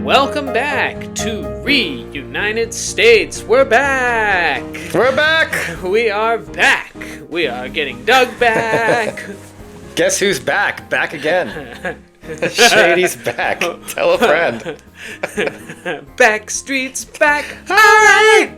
Welcome back to Reunited States. We're back. We're back. We are back. We are getting Doug back. Guess who's back? Back again. Shady's back. Tell a friend. Backstreet's back. All right.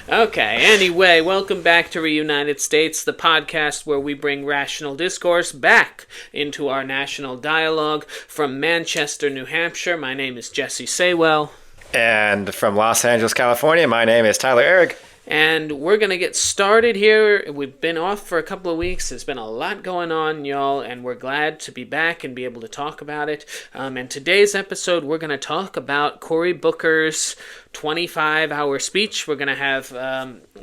Okay, anyway, welcome back to Reunited States, the podcast where we bring rational discourse back into our national dialogue. From Manchester, New Hampshire, my name is Jesse Saywell. And from Los Angeles, California, my name is Tyler Ehrig. And we're going to get started here. We've been off for a couple of weeks. There's been a lot going on, y'all, and we're glad to be back and be able to talk about it. And today's episode, we're going to talk about Cory Booker's 25-hour speech. We're going to have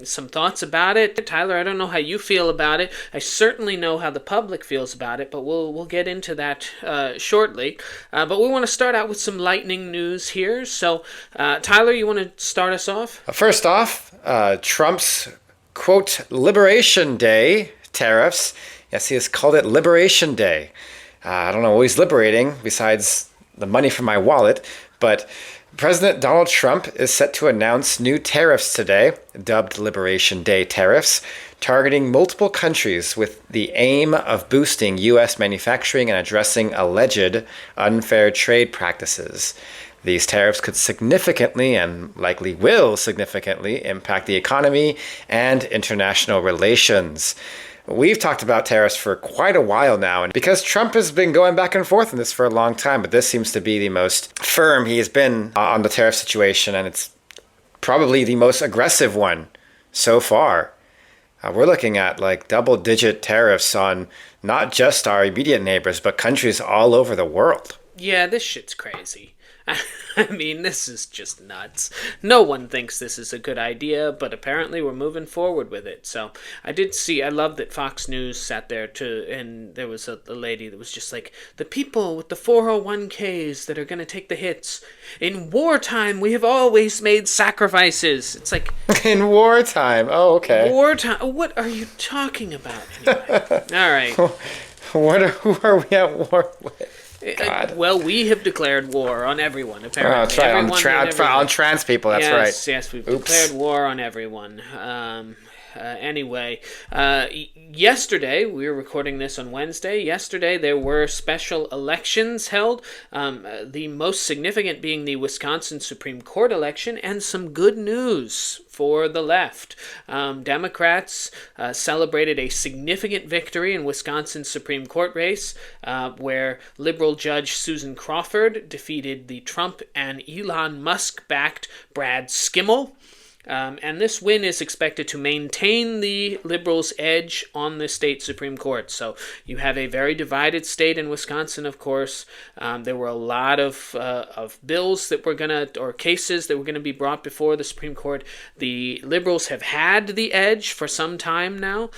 some thoughts about it. Tyler, I don't know how you feel about it. I certainly know how the public feels about it, but we'll get into that shortly. But we want to start out with some lightning news here. So, Tyler, you want to start us off? First off, Trump's, quote, Liberation Day tariffs. Yes, he has called it Liberation Day. I don't know what he's liberating besides the money from my wallet, but President Donald Trump is set to announce new tariffs today, dubbed Liberation Day tariffs, targeting multiple countries with the aim of boosting U.S. manufacturing and addressing alleged unfair trade practices. These tariffs could significantly, and likely will significantly, impact the economy and international relations. We've talked about tariffs for quite a while now, and because Trump has been going back and forth on this for a long time, but this seems to be the most firm he has been on the tariff situation, and it's probably the most aggressive one so far. We're looking at like double-digit tariffs on not just our immediate neighbors, but countries all over the world. Yeah, this shit's crazy. I mean, this is just nuts. No one thinks this is a good idea, but apparently we're moving forward with it. So I love that Fox News sat there too, and there was a lady that was just like, the people with the 401ks that are going to take the hits. In wartime, we have always made sacrifices. It's like... In wartime? Oh, okay. Wartime? What are you talking about anyway? All right. Who are we at war with? God. Well, we have declared war on everyone, apparently. Oh, that's right. On trans people, that's right. Yes, we've declared war on everyone. Anyway, yesterday, we were recording this on Wednesday. Yesterday, there were special elections held, the most significant being the Wisconsin Supreme Court election, and some good news for the left. Democrats celebrated a significant victory in Wisconsin's Supreme Court race, where liberal Judge Susan Crawford defeated the Trump and Elon Musk-backed Brad Skimmel. And this win is expected to maintain the liberals' edge on the state Supreme Court. So you have a very divided state in Wisconsin, of course. There were a lot of bills that were or cases that were going to be brought before the Supreme Court. The liberals have had the edge for some time now,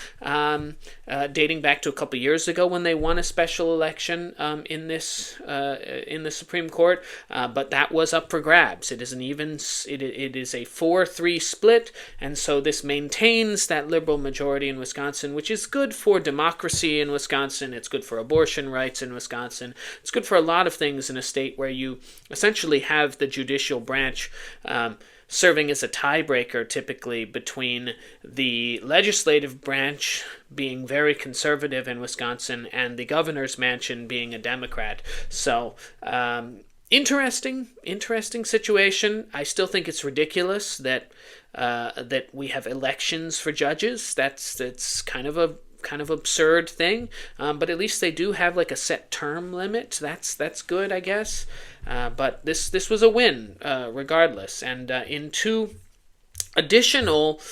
dating back to a couple years ago when they won a special election in the Supreme Court. But that was up for grabs. It is it is a 4-3 split, and so this maintains that liberal majority in Wisconsin, which is good for democracy in Wisconsin. It's good for abortion rights in Wisconsin. It's good for a lot of things in a state where you essentially have the judicial branch serving as a tiebreaker typically between the legislative branch being very conservative in Wisconsin and the governor's mansion being a Democrat. So, Interesting situation. I still think it's ridiculous that we have elections for judges. That's kind of absurd thing. But at least they do have like a set term limit. That's good, I guess. But this was a win, regardless. And in two additional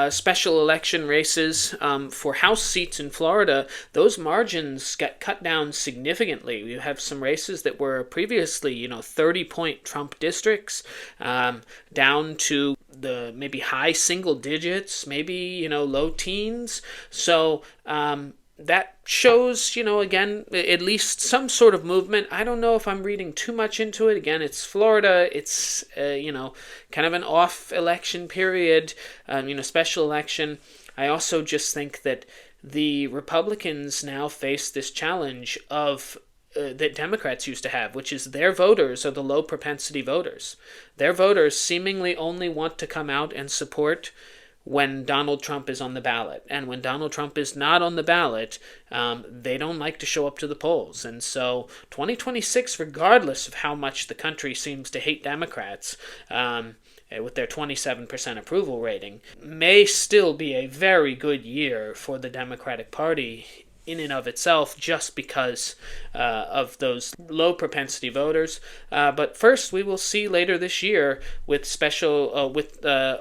special election races for House seats in Florida, those margins got cut down significantly. You have some races that were previously, 30-point Trump districts, down to the maybe high single digits, maybe, low teens. So that shows, again, at least some sort of movement. I don't know if I'm reading too much into it. Again, it's Florida. It's, kind of an off election period, special election. I also just think that the Republicans now face this challenge of that Democrats used to have, which is their voters are the low propensity voters. Their voters seemingly only want to come out and support when Donald Trump is on the ballot. And when Donald Trump is not on the ballot, they don't like to show up to the polls. And so 2026, regardless of how much the country seems to hate Democrats, with their 27% approval rating, may still be a very good year for the Democratic Party in and of itself, just because of those low propensity voters. But first, we will see later this year with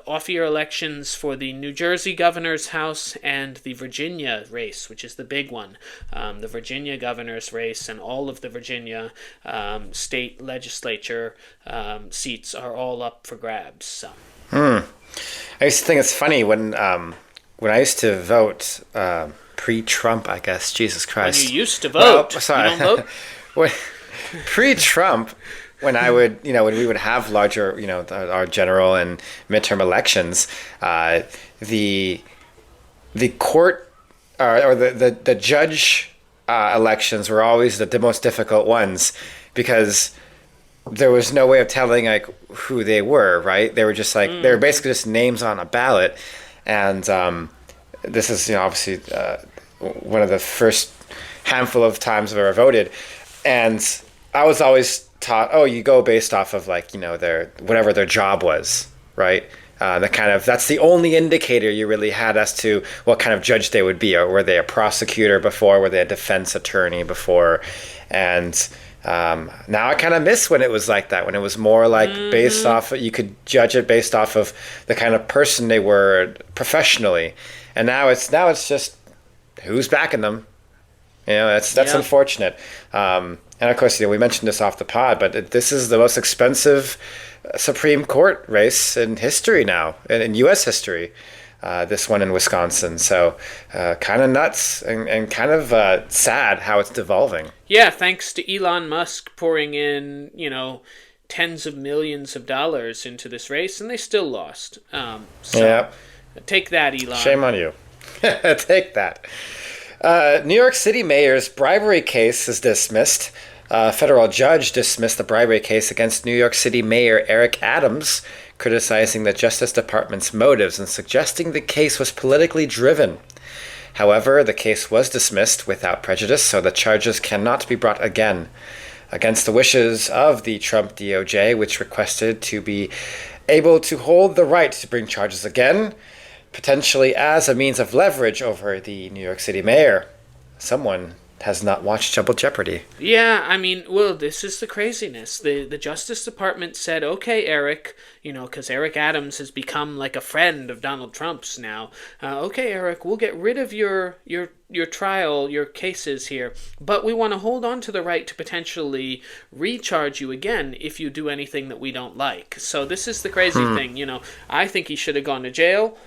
off-year elections for the New Jersey governor's house and the Virginia race, which is the big one. The Virginia governor's race and all of the Virginia state legislature seats are all up for grabs. So. I used to think it's funny when I used to vote. Pre-Trump, I guess. Jesus Christ. When you used to vote. Well, sorry. You don't vote? Pre-Trump, when I would, when we would have larger, our general and midterm elections, the court or the judge elections were always the most difficult ones, because there was no way of telling like who they were, right? They were just like they were basically just names on a ballot, and this is obviously one of the first handful of times I've ever voted, and I was always taught, oh, you go based off of like their whatever their job was, right? That's the only indicator you really had as to what kind of judge they would be. Or were they a prosecutor before? Were they a defense attorney before? And now I kind of miss when it was like that, when it was more like based off, you could judge it based off of the kind of person they were professionally. And now it's just who's backing them. That's unfortunate. And of course, we mentioned this off the pod, but this is the most expensive Supreme Court race in history now, in U.S. history. This one in Wisconsin. So kind of nuts and kind of sad how it's devolving. Yeah, thanks to Elon Musk pouring in, tens of millions of dollars into this race, and they still lost. Take that, Elon. Shame on you. Take that. New York City mayor's bribery case is dismissed. A federal judge dismissed the bribery case against New York City Mayor Eric Adams, criticizing the Justice Department's motives and suggesting the case was politically driven. However, the case was dismissed without prejudice, so the charges cannot be brought again. Against the wishes of the Trump DOJ, which requested to be able to hold the right to bring charges again, potentially as a means of leverage over the New York City mayor. Someone has not watched Double Jeopardy. Yeah, this is the craziness. The Justice Department said, okay, Eric, because Eric Adams has become like a friend of Donald Trump's now. Okay, Eric, we'll get rid of your trial, your cases here, but we want to hold on to the right to potentially recharge you again if you do anything that we don't like. So this is the crazy thing, I think he should have gone to jail,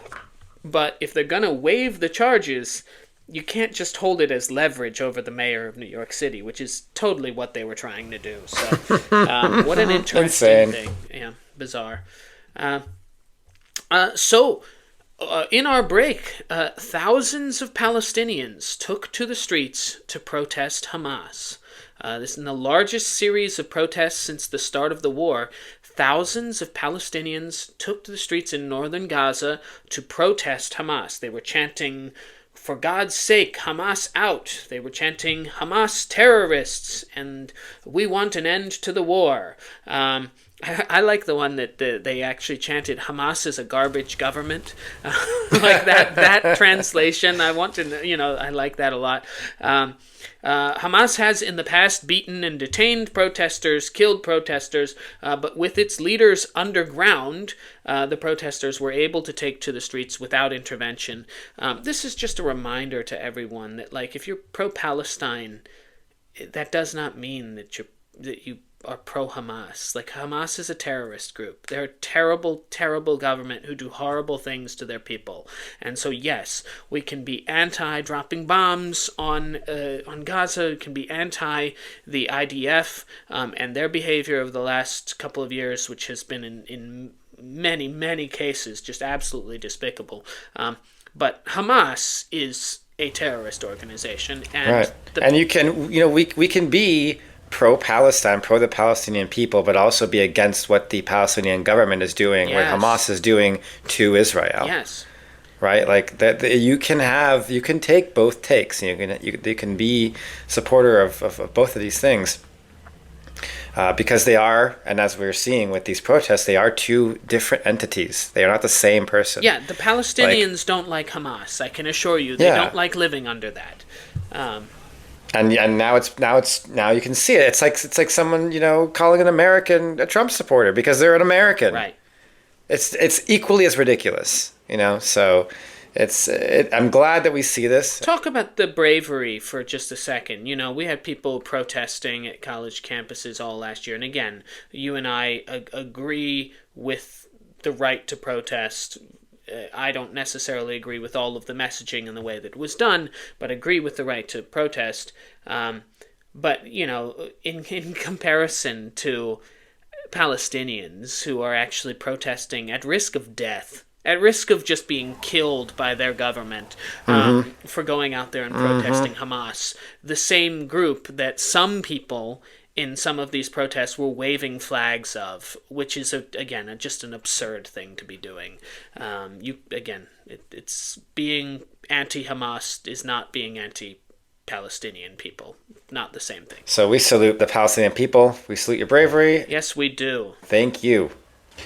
but if they're going to waive the charges, you can't just hold it as leverage over the mayor of New York City, which is totally what they were trying to do. So, what an interesting thing. Yeah, bizarre. In our break, thousands of Palestinians took to the streets to protest Hamas. This is the largest series of protests since the start of the war. Thousands of Palestinians took to the streets in northern Gaza to protest Hamas. They were chanting, "For God's sake, Hamas out." They were chanting, "Hamas terrorists," and "We want an end to the war." I like the one that they actually chanted, "Hamas is a garbage government." Like that translation. I want to, I like that a lot. Hamas has in the past beaten and detained protesters, killed protesters, but with its leaders underground, the protesters were able to take to the streets without intervention. This is just a reminder to everyone that, like, if you're pro-Palestine, that does not mean that you are pro-Hamas. Like, Hamas is a terrorist group. They're a terrible, terrible government who do horrible things to their people. And so, yes, we can be anti-dropping bombs on Gaza. We can be anti the IDF and their behavior of the last couple of years, which has been in many, many cases just absolutely despicable. But Hamas is a terrorist organization. Right. And you can, we can be pro-Palestine, pro the Palestinian people, but also be against what the Palestinian government is doing, what Hamas is doing to Israel. Yes. Right, like that. You can take both takes. You can be supporter of both of these things, because they are, and as we're seeing with these protests, they are two different entities. They are not the same person. Yeah, the Palestinians don't like Hamas. I can assure you, they don't like living under that. And now you can see it. It's like someone calling an American a Trump supporter because they're an American. Right. It's equally as ridiculous. So I'm glad that we see this. Talk about the bravery for just a second. We had people protesting at college campuses all last year. And again, you and I agree with the right to protest. I don't necessarily agree with all of the messaging and the way that it was done, but agree with the right to protest. But, in comparison to Palestinians who are actually protesting at risk of death, at risk of just being killed by their government for going out there and protesting Hamas. The same group that some people in some of these protests were waving flags of, which is, just an absurd thing to be doing. It's being anti-Hamas is not being anti-Palestinian people. Not the same thing. So we salute the Palestinian people. We salute your bravery. Yes, we do. Thank you.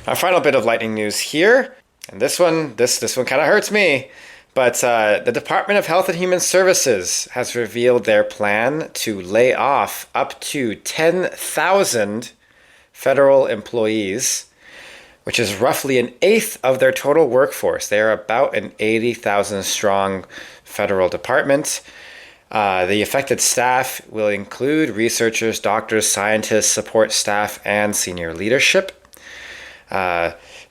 Our final bit of lightning news here. And this one kind of hurts me, but the Department of Health and Human Services has revealed their plan to lay off up to 10,000 federal employees, which is roughly an eighth of their total workforce. They are about an 80,000 strong federal department. The affected staff will include researchers, doctors, scientists, support staff, and senior leadership.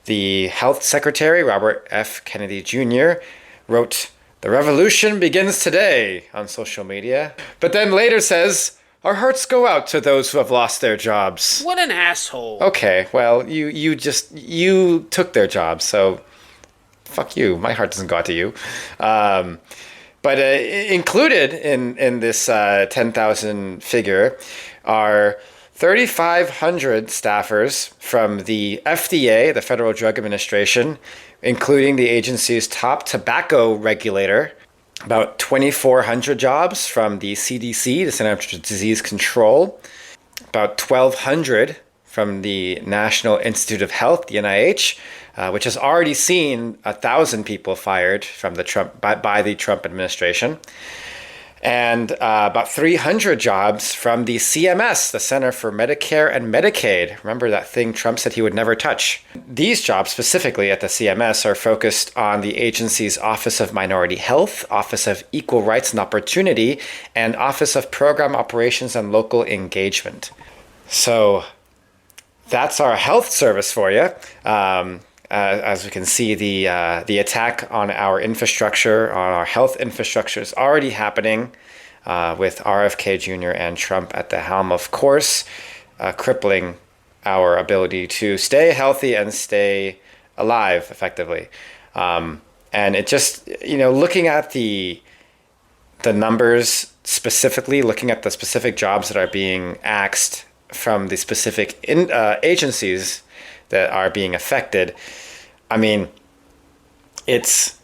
The Health Secretary, Robert F. Kennedy Jr., wrote, "The revolution begins today," on social media, but then later says, "Our hearts go out to those who have lost their jobs." What an asshole. Okay, well, you took their jobs, so fuck you. My heart doesn't go out to you. But included in this 10,000 figure are 3,500 staffers from the FDA, the Federal Drug Administration, including the agency's top tobacco regulator, about 2,400 jobs from the CDC, the Center for Disease Control, about 1,200 from the National Institute of Health, the NIH, which has already seen 1,000 people fired from by the Trump administration, and about 300 jobs from the CMS, the Center for Medicare and Medicaid. Remember that thing Trump said he would never touch? These jobs specifically at the CMS are focused on the agency's Office of Minority Health, Office of Equal Rights and Opportunity, and Office of Program Operations and Local Engagement. So that's our health service for you. As we can see, the attack on our infrastructure, on our health infrastructure, is already happening with RFK Jr. and Trump at the helm, of course, crippling our ability to stay healthy and stay alive effectively. And it just, looking at the numbers specifically, looking at the specific jobs that are being axed from the specific agencies that are being affected, I mean, it's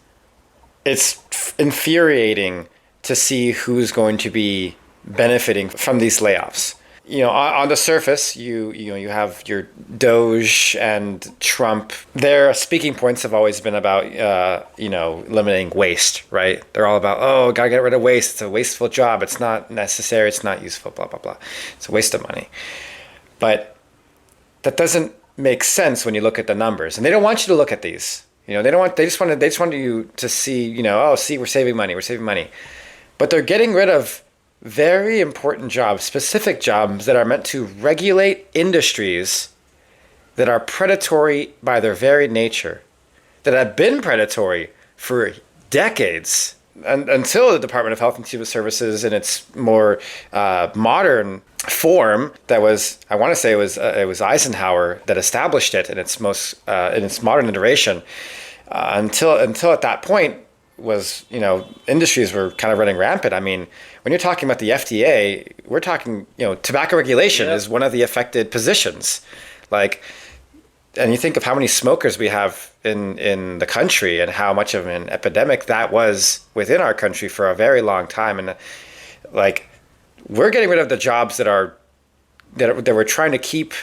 infuriating to see who's going to be benefiting from these layoffs. On the surface, you have your Doge and Trump. Their speaking points have always been about limiting waste, right? They're all about, gotta get rid of waste. It's a wasteful job. It's not necessary. It's not useful. Blah blah blah. It's a waste of money. But that doesn't make sense when you look at the numbers, and they don't want you to look at these. They just want you to see, see, we're saving money. But they're getting rid of very important jobs, specific jobs that are meant to regulate industries that are predatory by their very nature, that have been predatory for decades. Until the Department of Health and Human Services in its more modern form, that was, I want to say it was Eisenhower that established it in its modern iteration. Until at that point, was, industries were kind of running rampant. I mean, when you're talking about the FDA, we're talking, tobacco regulation is one of the affected positions. Like, and you think of how many smokers we have in the country and how much of an epidemic that was within our country for a very long time. And like, we're getting rid of the jobs that we're trying to keep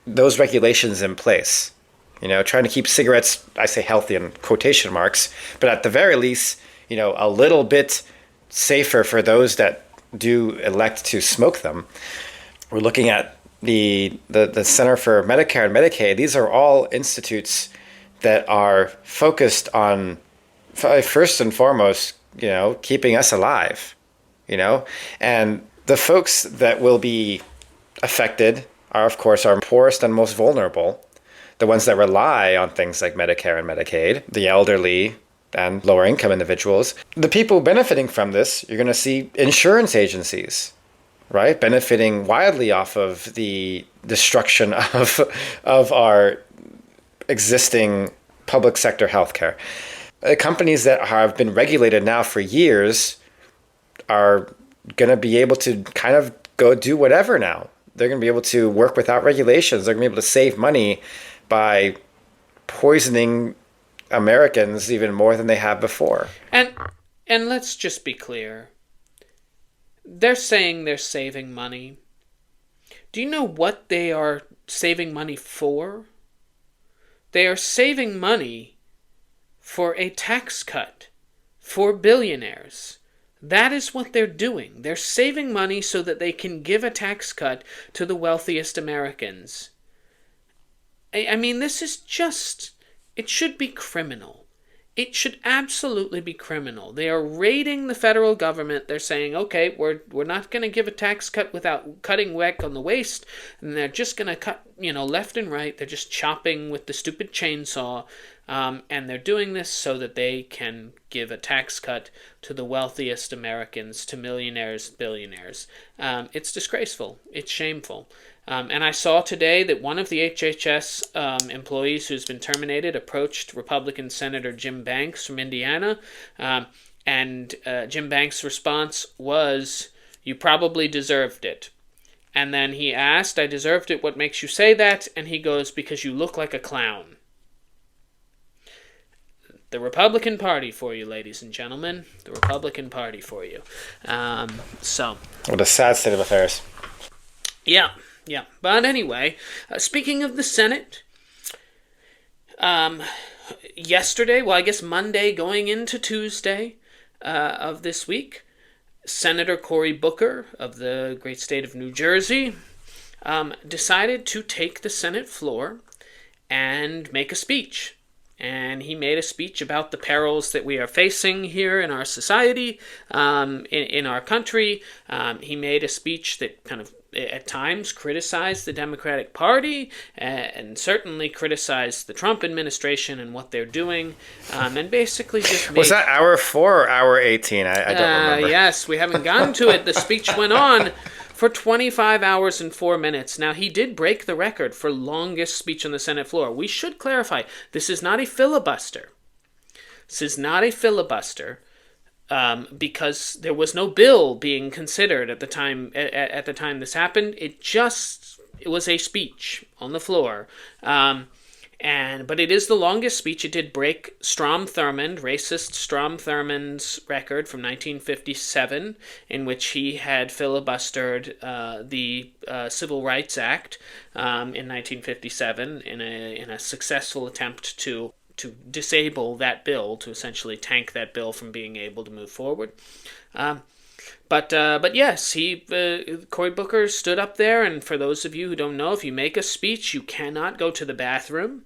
those regulations in place. Trying to keep cigarettes, I say healthy in quotation marks, but at the very least, a little bit safer for those that do elect to smoke them. We're looking at the Center for Medicare and Medicaid. These are all institutes that are focused on, first and foremost, keeping us alive, and the folks that will be affected are, of course, our poorest and most vulnerable, the ones that rely on things like Medicare and Medicaid, the elderly and lower income individuals. The people benefiting from this, you're going to see insurance agencies, right, benefiting widely off of the destruction of our existing public sector healthcare. Companies that have been regulated now for years are going to be able to kind of go do whatever now. They're going to be able to work without regulations. They're going to be able to save money by poisoning Americans even more than they have before. And let's just be clear. They're saying they're saving money. Do you know what they are saving money for? They are saving money for a tax cut for billionaires. That is what they're doing. They're saving money so that they can give a tax cut to the wealthiest Americans. I mean, this is just... It should be criminal. It should absolutely be criminal. They are raiding the federal government. They're saying, okay, we're not going to give a tax cut without cutting whack on the waste. And they're just going to cut, left and right. They're just chopping with the stupid chainsaw. And they're doing this so that they can give a tax cut to the wealthiest Americans, to millionaires, billionaires. It's disgraceful. It's shameful. And I saw today that one of the HHS employees who's been terminated approached Republican Senator Jim Banks from Indiana. And Jim Banks' response was, "You probably deserved it." And then he asked, "I deserved it. What makes you say that?" And he goes, "Because you look like a clown." The Republican Party for you, ladies and gentlemen. The Republican Party for you. What a sad state of affairs. Yeah. But anyway, speaking of the Senate, yesterday, well, I guess Monday going into Tuesday of this week, Senator Cory Booker of the great state of New Jersey decided to take the Senate floor and make a speech. And he made a speech about the perils that we are facing here in our society, in our country. He made a speech that kind of, at times, criticized the Democratic Party and certainly criticized the Trump administration and what they're doing, and basically just made... Was that hour 4 or hour 18? I don't remember. Yes, we haven't gotten to it. The speech went on for 25 hours and 4 minutes. Now, he did break the record for longest speech on the Senate floor. We should clarify, this is not a filibuster. This is not a filibuster because there was no bill being considered at the time this happened. It was a speech on the floor. But it is the longest speech. It did break racist Strom Thurmond's record from 1957, in which he had filibustered the Civil Rights Act in 1957 in a successful attempt to disable that bill, to essentially tank that bill from being able to move forward. But yes, Cory Booker stood up there, and for those of you who don't know, if you make a speech, you cannot go to the bathroom.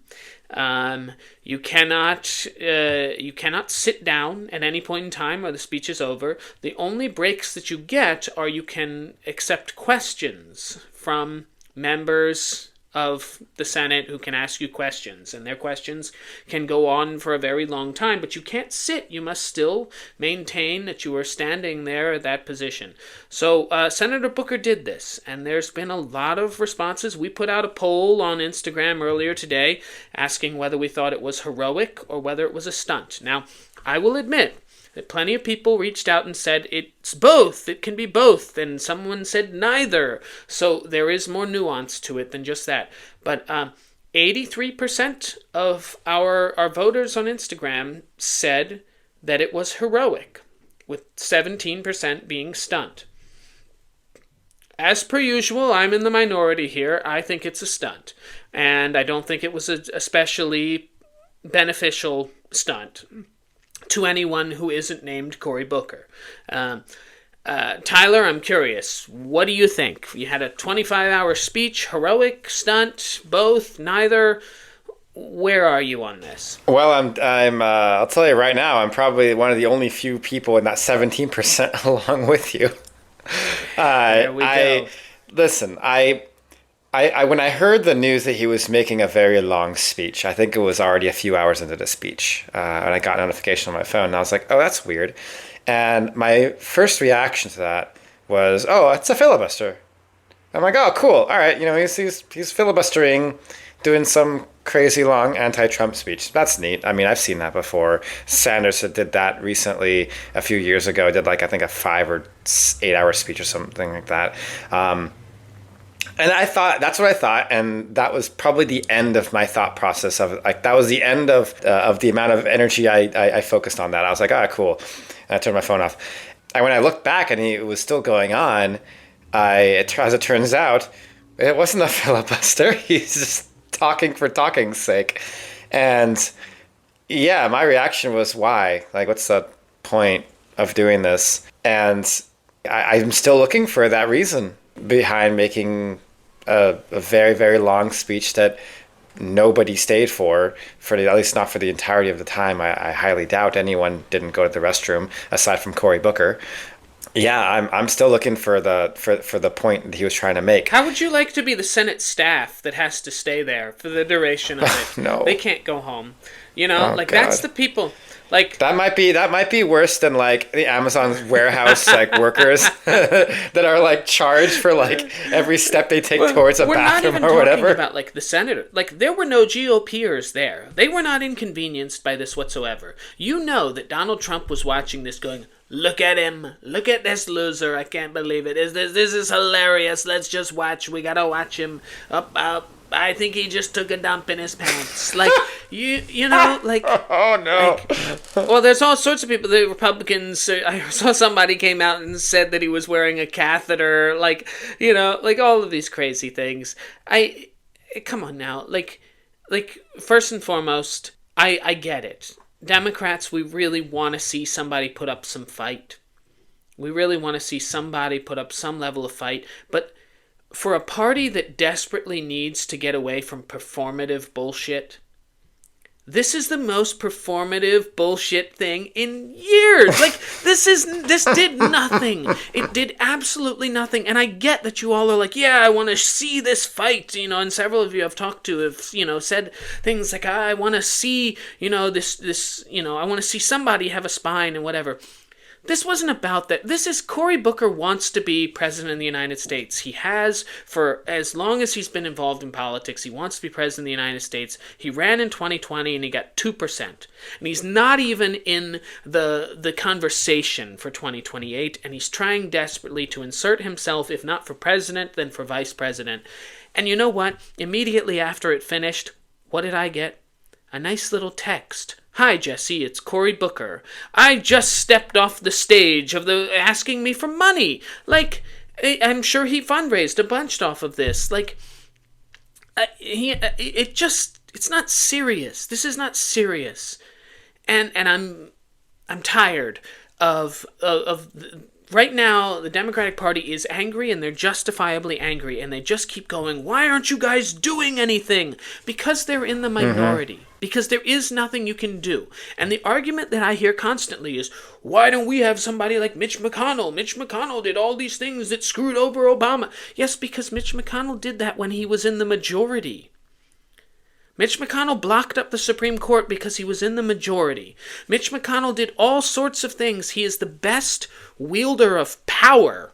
You cannot sit down at any point in time or the speech is over. The only breaks that you get are you can accept questions from members of the Senate who can ask you questions, and their questions can go on for a very long time, but you can't sit. You must still maintain that you are standing there at that position. So Senator Booker did this, and there's been a lot of responses. We put out a poll on Instagram earlier today asking whether we thought it was heroic or whether it was a stunt. Now, I will admit that plenty of people reached out and said it's both, it can be both, and someone said neither. So there is more nuance to it than just that. But 83% of our voters on Instagram said that it was heroic, with 17% being stunt. As per usual, I'm in the minority here. I think it's a stunt. And I don't think it was a especially beneficial stunt to anyone who isn't named Cory Booker. Tyler, I'm curious. What do you think? You had a 25-hour speech, heroic, stunt, both, neither. Where are you on this? Well, I'll tell you right now, I'm probably one of the only few people in that 17% along with you. There we go. Listen, I when I heard the news that he was making a very long speech, I think it was already a few hours into the speech, and I got a notification on my phone, and I was like, oh, that's weird. And my first reaction to that was, oh, it's a filibuster. I'm like, oh, cool. All right, he's filibustering, doing some crazy long anti-Trump speech. That's neat. I mean, I've seen that before. Sanders did that recently a few years ago. Did I think a 5 or 8 hour speech or something like that. And that's what I thought, and that was probably the end of my thought process that was the end of the amount of energy I focused on that. I was like, ah, cool. And I turned my phone off. And when I looked back and it was still going on, as it turns out, it wasn't a filibuster. He's just talking for talking's sake. And yeah, my reaction was, why? What's the point of doing this? And I'm still looking for that reason behind making a very, very long speech that nobody stayed for at least not for the entirety of the time. I highly doubt anyone didn't go to the restroom aside from Cory Booker. Yeah, I'm still looking for the point that he was trying to make. How would you like to be the Senate staff that has to stay there for the duration of it? No. They can't go home. God. That's the people. That might be worse than the Amazon's warehouse workers that are charged for every step they take towards a bathroom or whatever. We're not even talking about the senator. There were no GOPers there. They were not inconvenienced by this whatsoever. You know that Donald Trump was watching this going, look at him, look at this loser, I can't believe it. This is hilarious. Let's just watch. We gotta watch him up. I think he just took a dump in his pants. Oh, no. Well, there's all sorts of people. The Republicans, I saw somebody came out and said that he was wearing a catheter. All of these crazy things. Come on now. First and foremost, I get it. Democrats, we really want to see somebody put up some fight. We really want to see somebody put up some level of fight. But for a party that desperately needs to get away from performative bullshit, this is the most performative bullshit thing in years. This did nothing. It did absolutely nothing. And I get that you all are yeah, I want to see this fight, and several of you I've talked to have, said things like, I want to see, this, I want to see somebody have a spine and whatever. This wasn't about that. This is Cory Booker wants to be president of the United States. He has for as long as he's been involved in politics. He wants to be president of the United States. He ran in 2020 and he got 2%. And he's not even in the conversation for 2028. And he's trying desperately to insert himself, if not for president, then for vice president. And you know what? Immediately after it finished, what did I get? A nice little text. Hi, Jesse, it's Cory Booker. I just stepped off the stage of asking me for money. I'm sure he fundraised a bunch off of this. It's not serious. This is not serious. And I'm tired of right now, the Democratic Party is angry, and they're justifiably angry, and they just keep going, why aren't you guys doing anything? Because they're in the minority. Mm-hmm. Because there is nothing you can do. And the argument that I hear constantly is, why don't we have somebody like Mitch McConnell? Mitch McConnell did all these things that screwed over Obama. Yes, because Mitch McConnell did that when he was in the majority. Mitch McConnell blocked up the Supreme Court because he was in the majority. Mitch McConnell did all sorts of things. He is the best wielder of power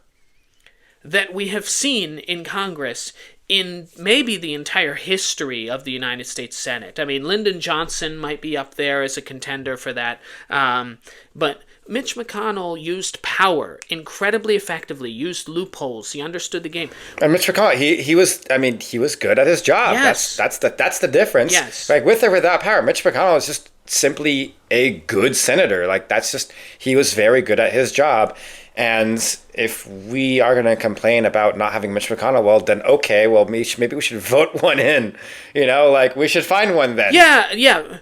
that we have seen in Congress in maybe the entire history of the United States Senate. I mean, Lyndon Johnson might be up there as a contender for that, but Mitch McConnell used power incredibly effectively, used loopholes. He understood the game. And Mitch McConnell, he was good at his job. Yes. That's the difference. Yes. Like, with or without power, Mitch McConnell is just simply a good senator. Like, he was very good at his job. And if we are going to complain about not having Mitch McConnell, well, then okay, well, maybe we should vote one in. Like, we should find one then. Yeah.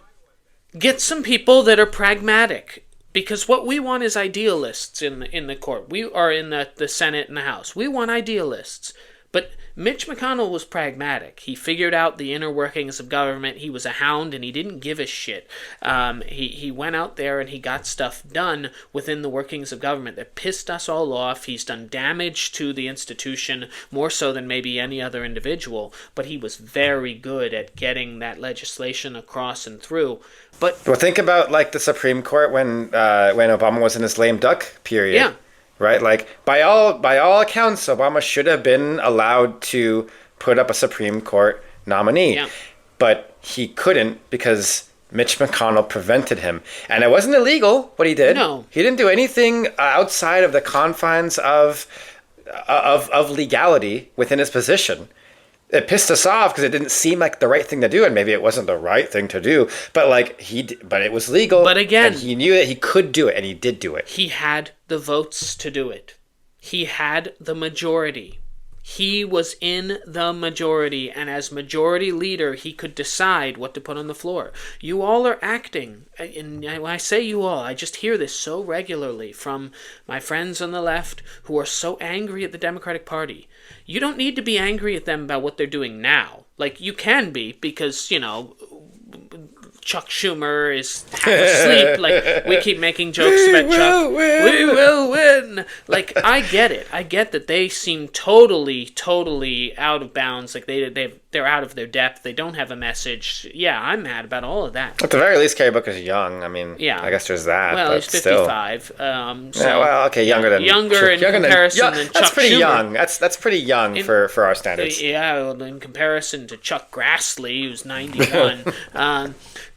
Get some people that are pragmatic. Because what we want is idealists in the court. We are in the Senate and the House. We want idealists. But Mitch McConnell was pragmatic. He figured out the inner workings of government. He was a hound, and he didn't give a shit. He went out there and he got stuff done within the workings of government that pissed us all off. He's done damage to the institution, more so than maybe any other individual. But he was very good at getting that legislation across and through. Well, think about, like, the Supreme Court when Obama was in his lame duck period. Yeah. Right? Like, by all accounts, Obama should have been allowed to put up a Supreme Court nominee. Yeah. But he couldn't because Mitch McConnell prevented him. And it wasn't illegal what he did. No. He didn't do anything outside of the confines of legality within his position. It pissed us off because it didn't seem like the right thing to do, and maybe it wasn't the right thing to do. But but it was legal. But again, and he knew that he could do it, and he did do it. He had the votes to do it. He had the majority. He was in the majority, and as majority leader, he could decide what to put on the floor. You all are acting, and when I say you all, I just hear this so regularly from my friends on the left who are so angry at the Democratic Party. You don't need to be angry at them about what they're doing now. Like, you can be, because, Chuck Schumer is half asleep. Like, we keep making jokes about Chuck. We will win. Like, I get it. I get that they seem totally out of bounds. Like, they're out of their depth. They don't have a message. Yeah, I'm mad about all of that. At the very least, Cory Booker's young. I mean, yeah. I guess there's that. Well, but he's 55. Still. Okay, younger than comparison than Chuck That's pretty Schumer. Young. That's pretty young for our standards. Yeah, in comparison to Chuck Grassley, who's 91.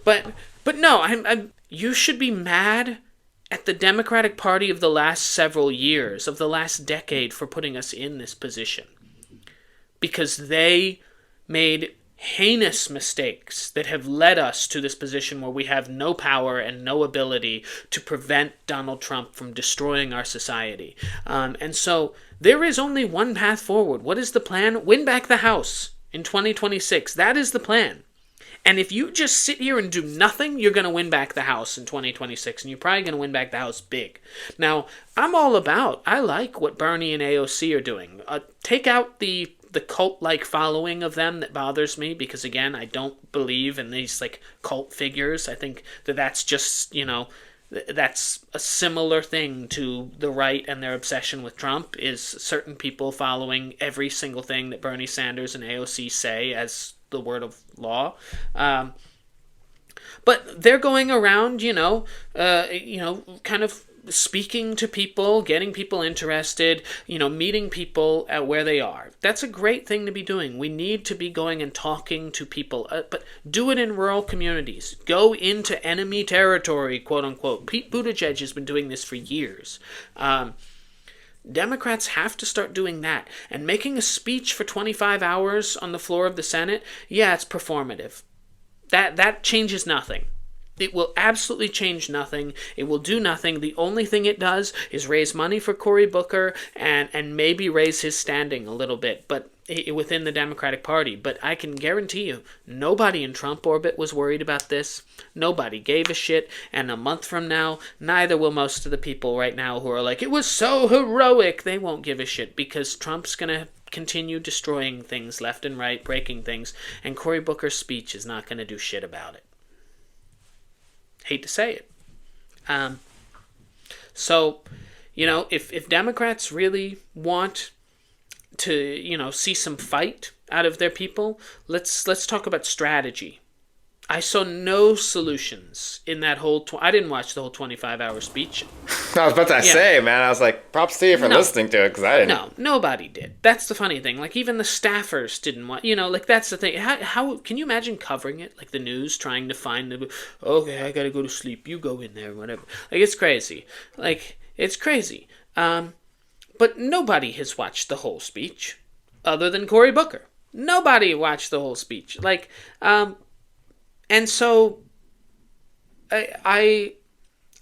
But no, you should be mad at the Democratic Party of the last several years, of the last decade, for putting us in this position. Because they made heinous mistakes that have led us to this position where we have no power and no ability to prevent Donald Trump from destroying our society. And so there is only one path forward. What is the plan? Win back the House in 2026. That is the plan. And if you just sit here and do nothing, you're going to win back the House in 2026, and you're probably going to win back the House big. Now, I like what Bernie and AOC are doing. Take out the cult-like following of them that bothers me, because, again, I don't believe in these, like, cult figures. I think that's just, that's a similar thing to the right and their obsession with Trump, is certain people following every single thing that Bernie Sanders and AOC say as the word of law. But they're going around, kind of speaking to people, getting people interested, meeting people at where they are. That's a great thing to be doing. We need to be going and talking to people, but do it in rural communities. Go into enemy territory, quote unquote. Pete Buttigieg has been doing this for years. Democrats have to start doing that. And making a speech for 25 hours on the floor of the Senate, yeah, it's performative. That changes nothing. It will absolutely change nothing. It will do nothing. The only thing it does is raise money for Cory Booker and maybe raise his standing a little bit, but within the Democratic Party. But I can guarantee you, nobody in Trump orbit was worried about this. Nobody gave a shit. And a month from now, neither will most of the people right now who are like, it was so heroic. They won't give a shit, because Trump's going to continue destroying things left and right, breaking things, and Cory Booker's speech is not going to do shit about it. Hate to say it. So, if Democrats really want to, see some fight out of their people, let's talk about strategy. I saw no solutions in that whole... I didn't watch the whole 25-hour speech. I was about to say, man, I was like, props to you for listening to it, because I didn't. No, nobody did. That's the funny thing. Like, even the staffers didn't want, like, that's the thing. How can you imagine covering it? Like, the news trying to find okay, I gotta go to sleep, you go in there, whatever. Like, it's crazy. Like, it's crazy. But nobody has watched the whole speech, other than Cory Booker. Nobody watched the whole speech. Like, and so I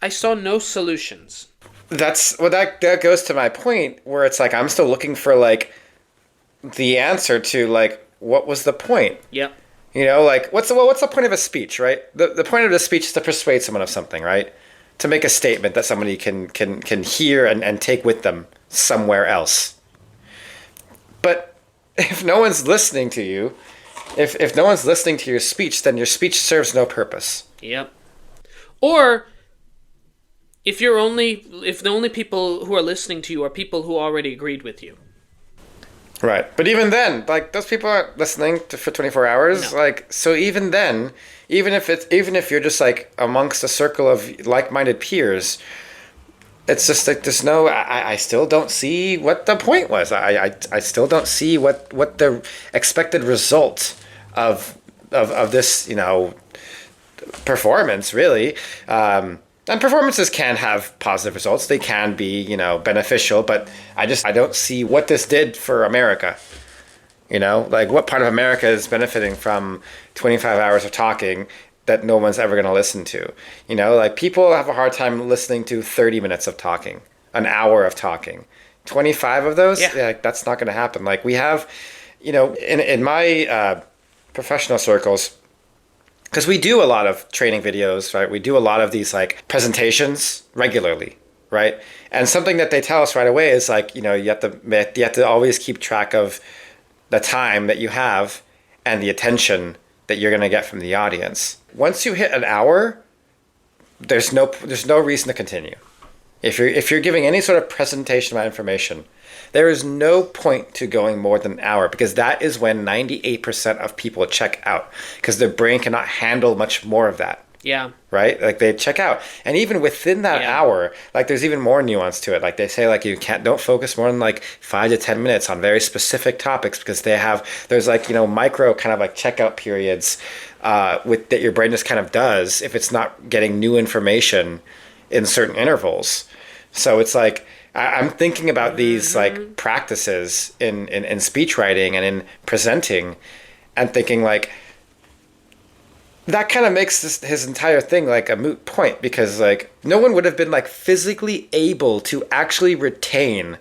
saw no solutions. That goes to my point where it's like I'm still looking for like the answer to like what was the point? Yep. Like what's the point of a speech, right? The point of the speech is to persuade someone of something, right? To make a statement that somebody can hear and take with them somewhere else. But if no one's listening to you, if no one's listening to your speech, then your speech serves no purpose. Yep. Or if the only people who are listening to you are people who already agreed with you. Right. But even then, like those people aren't listening for 24 hours. No. Like, so even then, even if you're just like amongst a circle of like-minded peers, it's just like there's no. I still don't see what the point was. I still don't see what the expected result of this performance really. And performances can have positive results. They can be, beneficial, but I don't see what this did for America. Like what part of America is benefiting from 25 hours of talking that no one's ever going to listen to? Like people have a hard time listening to 30 minutes of talking, an hour of talking. 25 of those? Yeah, that's not going to happen. Like we have, in my professional circles, because we do a lot of training videos, right? We do a lot of these like presentations regularly, right? And something that they tell us right away is like, you have to always keep track of the time that you have and the attention that you're going to get from the audience. Once you hit an hour, there's no reason to continue. If you're giving any sort of presentation about information, there is no point to going more than an hour because that is when 98% of people check out because their brain cannot handle much more of that. Yeah. Right? Like they check out. And even within that hour, like there's even more nuance to it. Like they say like don't focus more than like 5 to 10 minutes on very specific topics because there's like, micro kind of like checkout periods with that your brain just kind of does if it's not getting new information in certain intervals. So it's like I'm thinking about these like practices in speech writing and in presenting and thinking like that kind of makes his entire thing like a moot point because like no one would have been like physically able to actually retain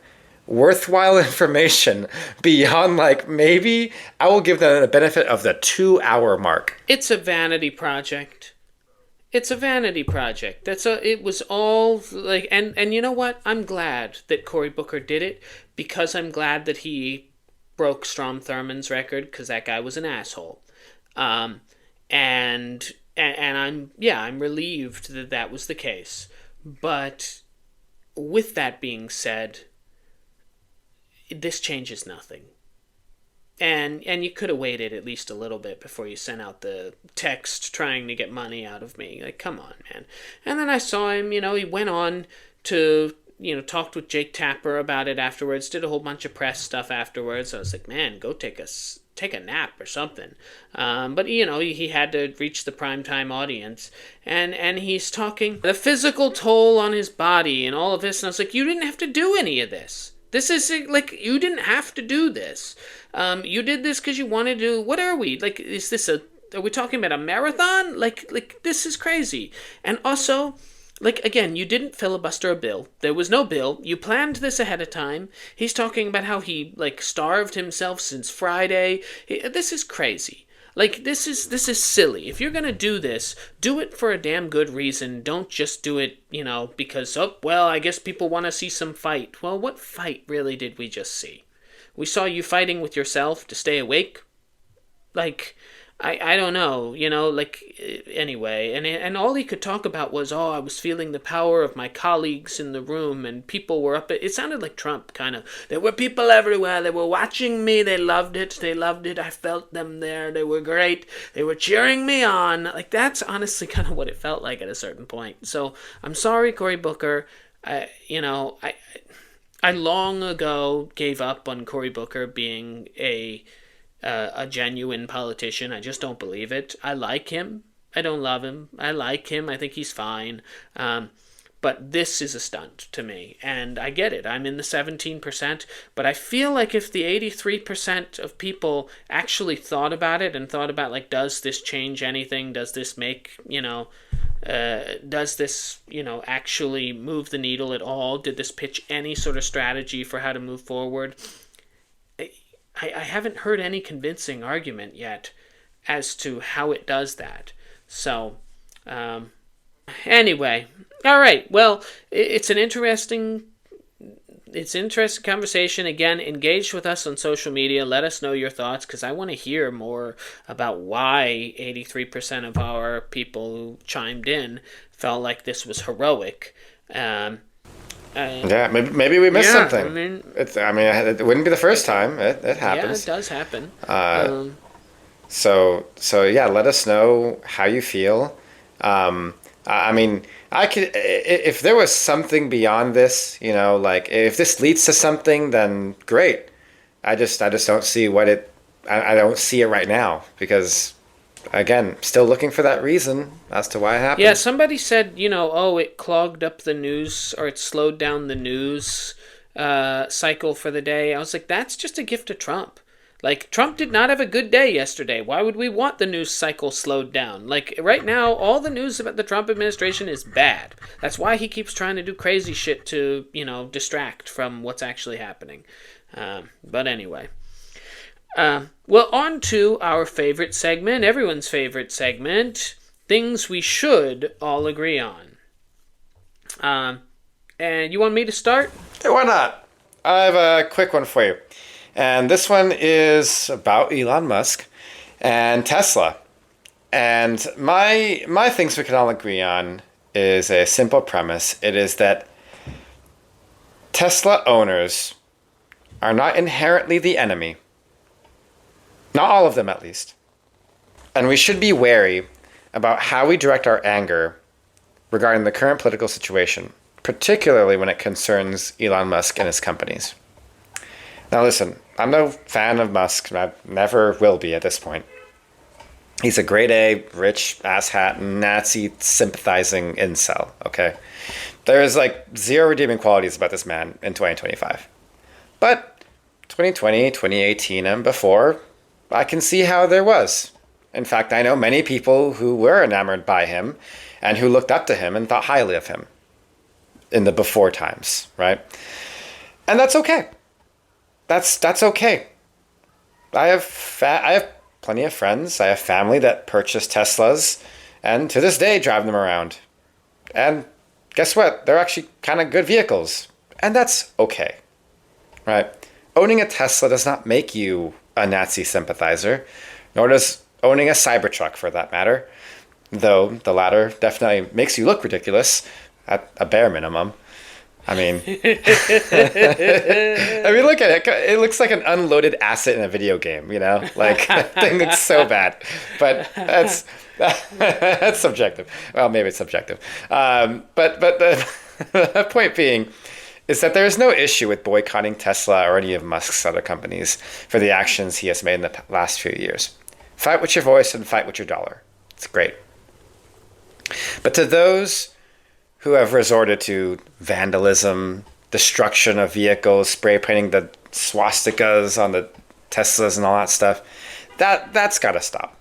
worthwhile information beyond like maybe I will give them the benefit of the 2-hour mark. It's a vanity project. It's a vanity project. It was all like, and you know what? I'm glad that Cory Booker did it because I'm glad that he broke Strom Thurmond's record because that guy was an asshole. And I'm relieved that was the case. But with that being said, this changes nothing. And you could have waited at least a little bit before you sent out the text trying to get money out of me. Like, come on, man. And then I saw him, he went on to, talked with Jake Tapper about it afterwards, did a whole bunch of press stuff afterwards. I was like, man, go take a nap or something. But, he had to reach the primetime audience. And he's talking the physical toll on his body and all of this. And I was like, you didn't have to do any of this. This is like, you didn't have to do this. You did this because you wanted to. What are we? Like, are we talking about a marathon? Like this is crazy. And also, like, again, you didn't filibuster a bill. There was no bill. You planned this ahead of time. He's talking about how he, like, starved himself since Friday. This is crazy. Like, this is silly. If you're gonna do this, do it for a damn good reason. Don't just do it, because, I guess people want to see some fight. Well, what fight really did we just see? We saw you fighting with yourself to stay awake? Like, I don't know, anyway. And all he could talk about was, I was feeling the power of my colleagues in the room, and people were up. It sounded like Trump, kind of. There were people everywhere. They were watching me. They loved it. I felt them there. They were great. They were cheering me on. Like, that's honestly kind of what it felt like at a certain point. So, I'm sorry, Cory Booker. I long ago gave up on Cory Booker being a genuine politician. I just don't believe it. I like him. I don't love him. I like him. I think he's fine. But this is a stunt to me, and I get it. I'm in the 17%, but I feel like if the 83% of people actually thought about it and thought about, like, does this change anything? Does this make, does this, actually move the needle at all? Did this pitch any sort of strategy for how to move forward? I haven't heard any convincing argument yet as to how it does that. So, anyway, all right. Well, it's an interesting conversation. Again, engage with us on social media. Let us know your thoughts, because I want to hear more about why 83% of our people who chimed in felt like this was heroic. Yeah, maybe we missed something. It wouldn't be the first time. It happens. Yeah, it does happen. So yeah, let us know how you feel. I could, if there was something beyond this, like if this leads to something, then great. I just don't see I don't see it right now, because, again, still looking for that reason as to why it happened. Yeah, somebody said, it clogged up the news, or it slowed down the news cycle for the day. I was like, that's just a gift to Trump. Like, Trump did not have a good day yesterday. Why would we want the news cycle slowed down? Like, right now, all the news about the Trump administration is bad. That's why he keeps trying to do crazy shit to, distract from what's actually happening. But anyway. Well, on to our favorite segment, everyone's favorite segment, things we should all agree on. And you want me to start? Hey, why not? I have a quick one for you. And this one is about Elon Musk and Tesla. And my things we can all agree on is a simple premise. It is that Tesla owners are not inherently the enemy. Not all of them, at least. And we should be wary about how we direct our anger regarding the current political situation, particularly when it concerns Elon Musk and his companies. Now listen, I'm no fan of Musk. I never will be at this point. He's a grade A, rich, asshat, Nazi sympathizing incel, okay? There is zero redeeming qualities about this man in 2025. But 2020, 2018, and before, I can see how there was. In fact, I know many people who were enamored by him and who looked up to him and thought highly of him in the before times, right? And that's okay. That's okay. I have plenty of friends. I have family that purchased Teslas and to this day drive them around. And guess what? They're actually kind of good vehicles. And that's okay, right? Owning a Tesla does not make you a Nazi sympathizer, nor does owning a Cybertruck, for that matter. Though the latter definitely makes you look ridiculous at a bare minimum. I mean, look at it. It looks like an unloaded asset in a video game, That thing looks so bad. But that's subjective. Well, maybe it's subjective. But the point being is that there is no issue with boycotting Tesla or any of Musk's other companies for the actions he has made in the last few years. Fight with your voice and fight with your dollar. It's great. But to those who have resorted to vandalism, destruction of vehicles, spray painting the swastikas on the Teslas and all that stuff, that's got to stop.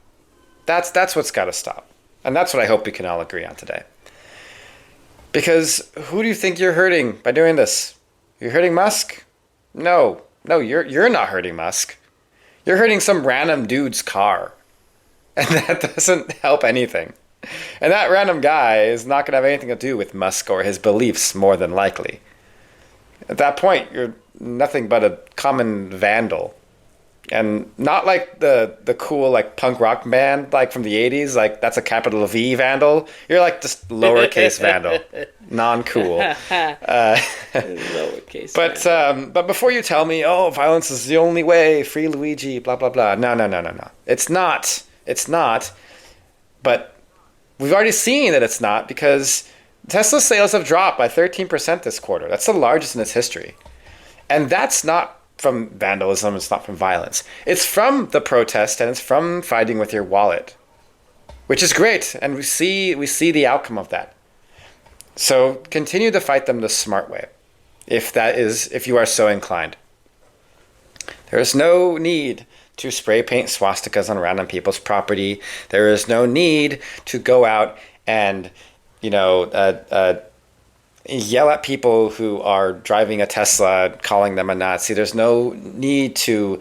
That's what's got to stop. And that's what I hope we can all agree on today. Because who do you think you're hurting by doing this? You're hurting Musk? No, you're not hurting Musk. You're hurting some random dude's car. And that doesn't help anything. And that random guy is not going to have anything to do with Musk or his beliefs, more than likely. At that point, you're nothing but a common vandal. And not like the cool punk rock band from the 80s, that's a capital V vandal. You're just lowercase vandal. Non-cool. Lowercase vandal. But before you tell me, violence is the only way, free Luigi, blah, blah, blah. No. It's not. But we've already seen that it's not, because Tesla sales have dropped by 13% this quarter. That's the largest in its history. And that's not from vandalism, it's not from violence. It's from the protest and it's from fighting with your wallet, which is great. And we see the outcome of that. So continue to fight them the smart way, if you are so inclined. There is no need to spray paint swastikas on random people's property. There is no need to go out and, yell at people who are driving a Tesla, calling them a Nazi. There's no need to,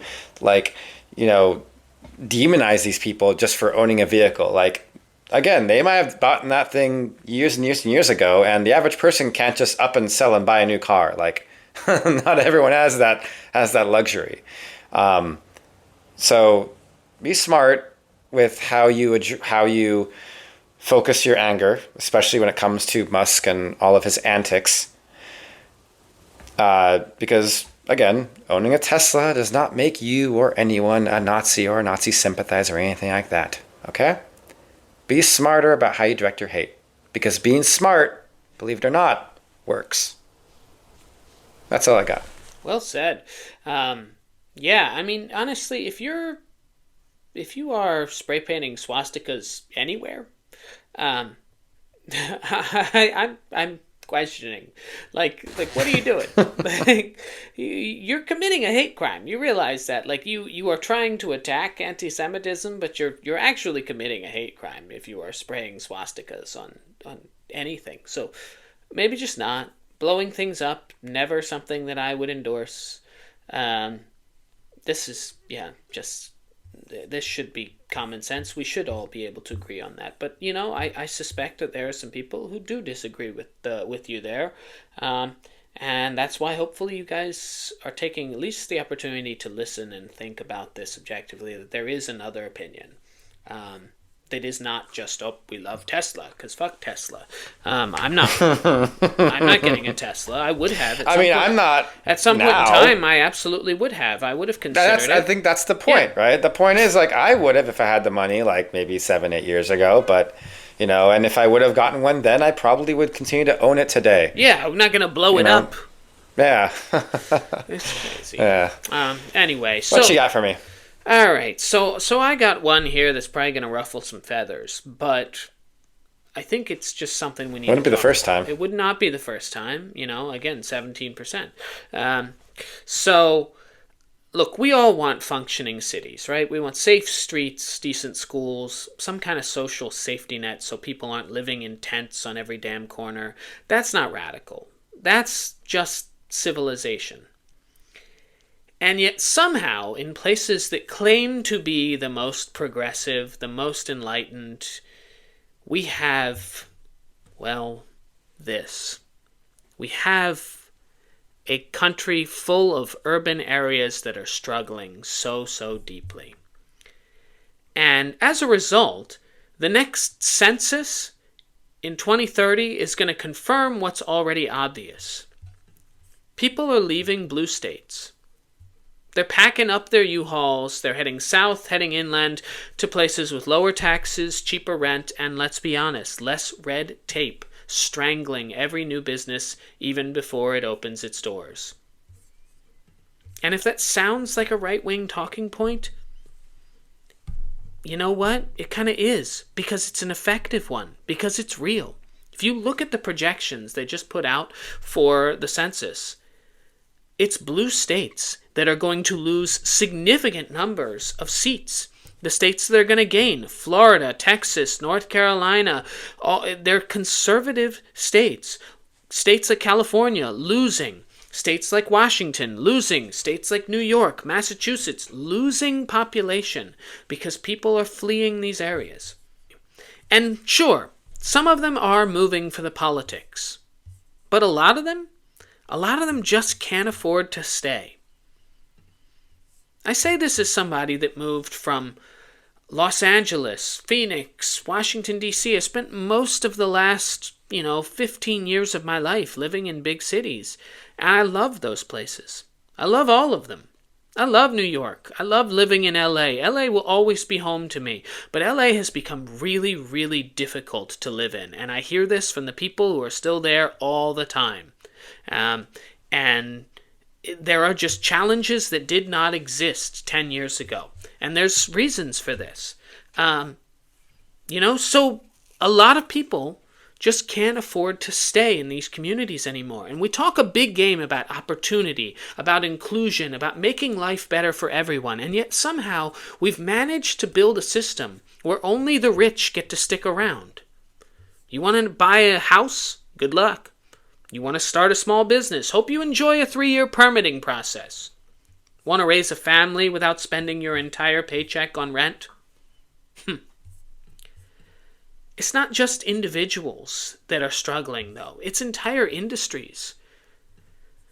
demonize these people just for owning a vehicle. Again, they might have bought that thing years and years and years ago, and the average person can't just up and sell and buy a new car. Not everyone has that luxury. So be smart with how you focus your anger, especially when it comes to Musk and all of his antics. Because, again, owning a Tesla does not make you or anyone a Nazi or a Nazi sympathizer or anything like that. Okay? Be smarter about how you direct your hate. Because being smart, believe it or not, works. That's all I got. Well said. Yeah, I mean, honestly, if you are spray painting swastikas anywhere, I'm questioning, what are you doing? You're committing a hate crime. You realize that, you are trying to attack anti-Semitism, but you're actually committing a hate crime if you are spraying swastikas on anything. So maybe just not. Blowing things up, never something that I would endorse. This should be common sense. We should all be able to agree on that. But, I suspect that there are some people who do disagree with you there. And that's why hopefully you guys are taking at least the opportunity to listen and think about this objectively, that there is another opinion. That is not just, we love Tesla, because fuck Tesla. I'm not getting a Tesla. I would have. I'm not. At some point in time, I absolutely would have. I would have considered it. I think that's the point, right? The point is, I would have if I had the money, maybe 7-8 years ago. But, and if I would have gotten one then, I probably would continue to own it today. Yeah, I'm not going to blow it up. Yeah. It's crazy. Yeah. Anyway, what you got for me? All right, so I got one here that's probably going to ruffle some feathers, but I think it's just something we need. Wouldn't be the first time. It would not be the first time. Again, 17%. So, look, we all want functioning cities, right? We want safe streets, decent schools, some kind of social safety net so people aren't living in tents on every damn corner. That's not radical. That's just civilization. And yet somehow, in places that claim to be the most progressive, the most enlightened, we have, this. We have a country full of urban areas that are struggling so deeply. And as a result, the next census in 2030 is going to confirm what's already obvious. People are leaving blue states. They're packing up their U-Hauls, they're heading south, heading inland, to places with lower taxes, cheaper rent, and let's be honest, less red tape, strangling every new business even before it opens its doors. And if that sounds like a right-wing talking point, you know what? It kind of is, because it's an effective one, because it's real. If you look at the projections they just put out for the census, it's blue states that are going to lose significant numbers of seats. The states that are going to gain, Florida, Texas, North Carolina, they're conservative states. States like California losing. States like Washington losing. States like New York, Massachusetts losing population because people are fleeing these areas. And sure, some of them are moving for the politics. But a lot of them just can't afford to stay. I say this as somebody that moved from Los Angeles, Phoenix, Washington, D.C. I spent most of the last, 15 years of my life living in big cities. And I love those places. I love all of them. I love New York. I love living in LA. LA will always be home to me. But LA has become really, really difficult to live in. And I hear this from the people who are still there all the time. And there are just challenges that did not exist 10 years ago. And there's reasons for this. So a lot of people just can't afford to stay in these communities anymore. And we talk a big game about opportunity, about inclusion, about making life better for everyone. And yet somehow we've managed to build a system where only the rich get to stick around. You want to buy a house? Good luck. You want to start a small business? Hope you enjoy a 3-year permitting process. Want to raise a family without spending your entire paycheck on rent? It's not just individuals that are struggling, though. It's entire industries.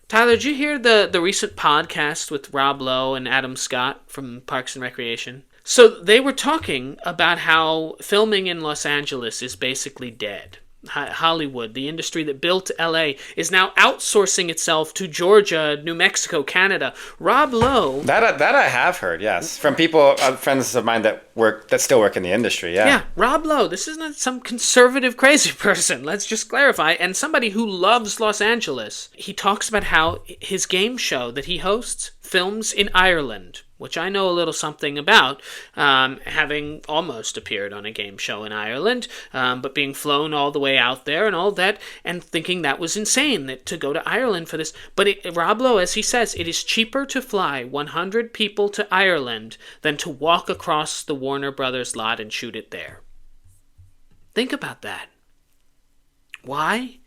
Tyler, did you hear the recent podcast with Rob Lowe and Adam Scott from Parks and Recreation? So they were talking about how filming in Los Angeles is basically dead. Hollywood, the industry that built LA, is now outsourcing itself to Georgia, New Mexico, Canada. Rob Lowe... That I have heard, yes. From people, friends of mine that still work in the industry, yeah. Yeah, Rob Lowe. This isn't some conservative crazy person, let's just clarify. And somebody who loves Los Angeles. He talks about how his game show that he hosts films in Ireland, which I know a little something about, having almost appeared on a game show in Ireland, but being flown all the way out there and all that, and thinking that was insane to go to Ireland for this. But Rob Lowe, as he says, it is cheaper to fly 100 people to Ireland than to walk across the Warner Brothers lot and shoot it there. Think about that. Why?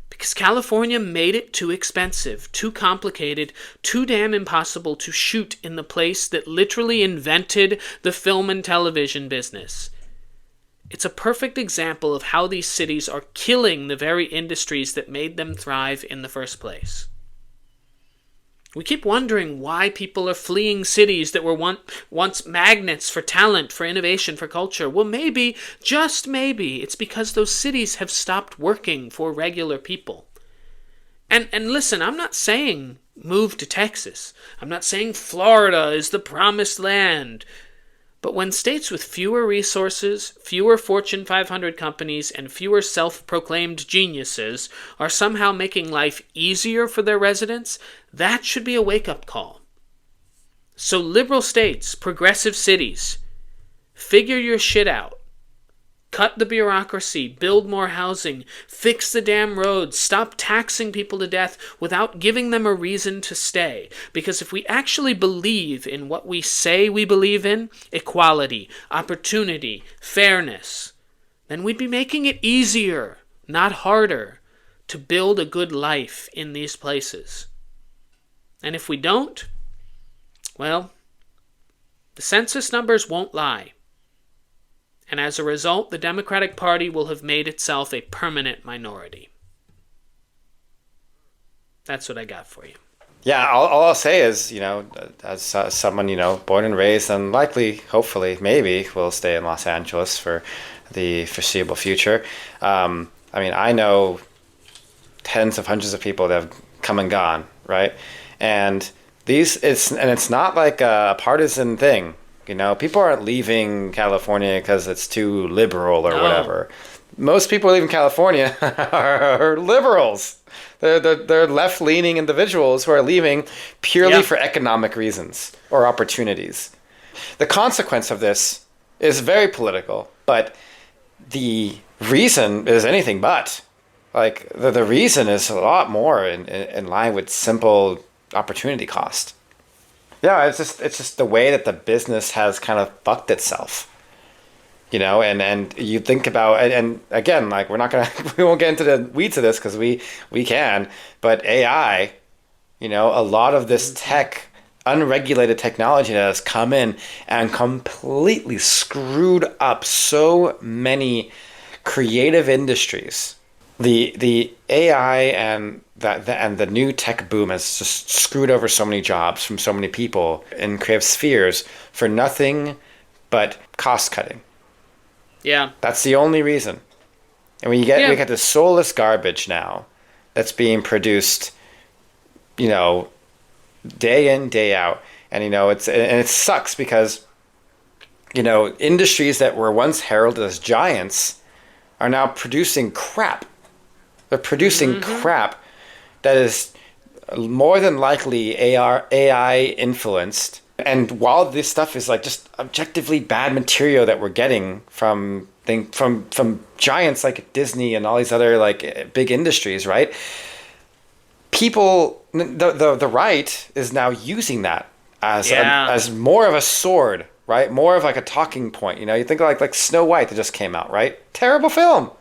Because California made it too expensive, too complicated, too damn impossible to shoot in the place that literally invented the film and television business. It's a perfect example of how these cities are killing the very industries that made them thrive in the first place. We keep wondering why people are fleeing cities that were once magnets for talent, for innovation, for culture. Well, maybe, just maybe, it's because those cities have stopped working for regular people. And listen, I'm not saying move to Texas. I'm not saying Florida is the promised land. But when states with fewer resources, fewer Fortune 500 companies, and fewer self-proclaimed geniuses are somehow making life easier for their residents, that should be a wake-up call. So liberal states, progressive cities, figure your shit out. Cut the bureaucracy, build more housing, fix the damn roads, stop taxing people to death without giving them a reason to stay. Because if we actually believe in what we say we believe in, equality, opportunity, fairness, then we'd be making it easier, not harder, to build a good life in these places. And if we don't, well, the census numbers won't lie. And as a result, the Democratic Party will have made itself a permanent minority. That's what I got for you. Yeah, all I'll say is, as someone, born and raised and likely, hopefully, maybe will stay in Los Angeles for the foreseeable future. I know tens of hundreds of people that have come and gone, right? And it's not like a partisan thing. People aren't leaving California because it's too liberal or whatever. Most people leaving California are liberals. They're left-leaning individuals who are leaving purely for economic reasons or opportunities. The consequence of this is very political, but the reason is anything but. Like, the reason is a lot more in line with simple opportunity cost. Yeah, it's just the way that the business has kind of fucked itself, and you think about, and again, like we won't get into the weeds of this because we can, but AI, a lot of this tech, unregulated technology that has come in and completely screwed up so many creative industries. The AI and the new tech boom has just screwed over so many jobs from so many people in creative spheres for nothing but cost cutting. Yeah. That's the only reason. And we get this soulless garbage now that's being produced, day in, day out. And it sucks because industries that were once heralded as giants are now producing crap. They're producing crap that is more than likely AI influenced. And while this stuff is like just objectively bad material that we're getting from giants like Disney and all these other like big industries, right? People, the right is now using that as more of a sword, right? More of like a talking point. You think of like Snow White that just came out, right? Terrible film.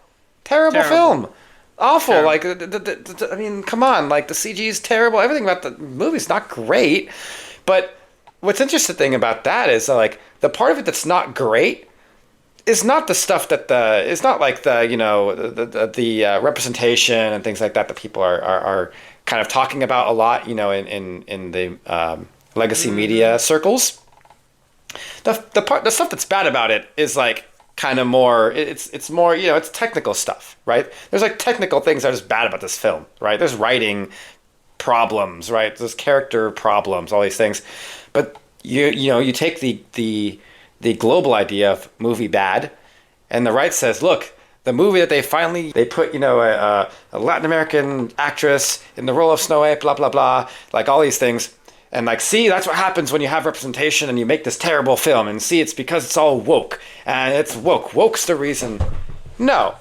Awful. Terrible. Like, I mean, come on. Like, the CG is terrible. Everything about the movie's not great. But what's interesting about that is, like, the part of it that's not great is not the stuff it's not like the representation and things like that people are kind of talking about a lot, in the legacy media circles. The stuff that's bad about it is like kind of more, it's more, it's technical stuff, right? There's like technical things that are just bad about this film, right? There's writing problems, right? There's character problems, all these things. But you take the global idea of movie bad, and the right says, look, the movie that they put a Latin American actress in the role of Snow White, blah blah blah, like all these things. And like, see, that's what happens when you have representation and you make this terrible film. And see, it's because it's all woke. And it's woke. Woke's the reason. No.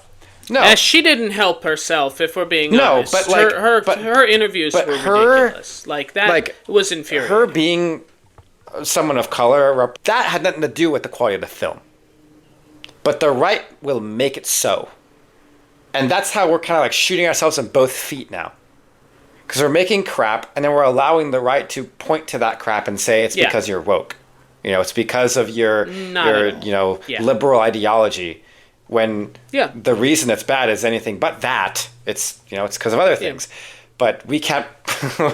She didn't help herself, if we're being honest. But like, her interviews were ridiculous. Like, that was infuriating. Her being someone of color, that had nothing to do with the quality of the film. But the right will make it so. And that's how we're kind of like shooting ourselves in both feet now. Because we're making crap, and then we're allowing the right to point to that crap and say it's because you're woke. It's because of your liberal ideology. When the reason it's bad is anything but that, it's because of other things. But we can't.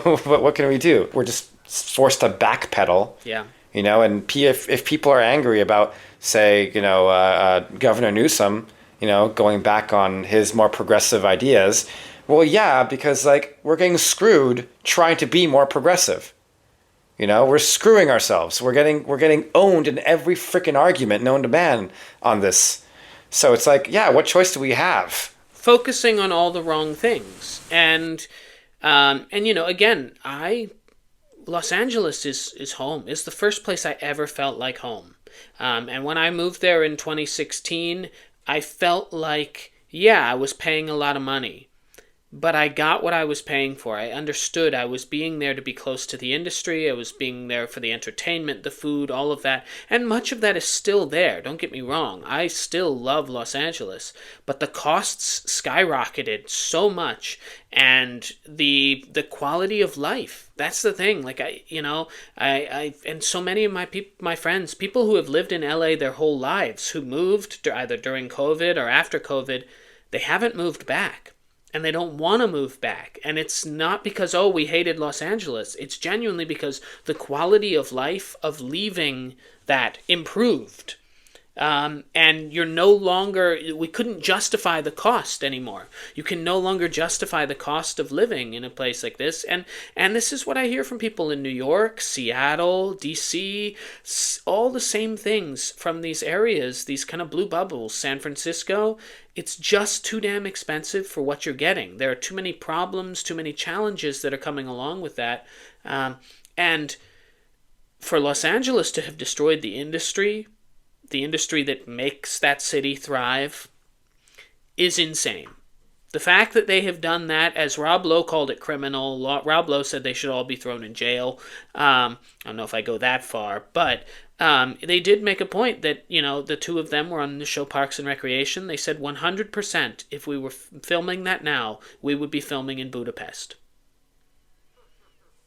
What can we do? We're just forced to backpedal. Yeah. And if people are angry about, say, Governor Newsom, going back on his more progressive ideas. Well, yeah, because like we're getting screwed trying to be more progressive. We're screwing ourselves. We're getting owned in every freaking argument known to man on this. So it's like, what choice do we have? Focusing on all the wrong things. And again, Los Angeles is home. It's the first place I ever felt like home. And when I moved there in 2016, I felt like, I was paying a lot of money. But I got what I was paying for. I understood I was being there to be close to the industry. I was being there for the entertainment, the food, all of that. And much of that is still there. Don't get me wrong. I still love Los Angeles. But the costs skyrocketed so much. And the quality of life. That's the thing. Like, I and so many of my friends, people who have lived in LA their whole lives, who moved either during COVID or after COVID, they haven't moved back. And they don't want to move back. And it's not because, we hated Los Angeles. It's genuinely because the quality of life of leaving that improved. And you're no longer, we couldn't justify the cost anymore. You can no longer justify the cost of living in a place like this. And this is what I hear from people in New York, Seattle, DC, all the same things from these areas, these kind of blue bubbles, San Francisco. It's just too damn expensive for what you're getting. There are too many problems, too many challenges that are coming along with that. And for Los Angeles to have destroyed the industry that makes that city thrive, is insane. The fact that they have done that, as Rob Lowe called it criminal, Rob Lowe said they should all be thrown in jail. I don't know if I go that far, but they did make a point that, the two of them were on the show Parks and Recreation. They said 100% if we were filming that now, we would be filming in Budapest.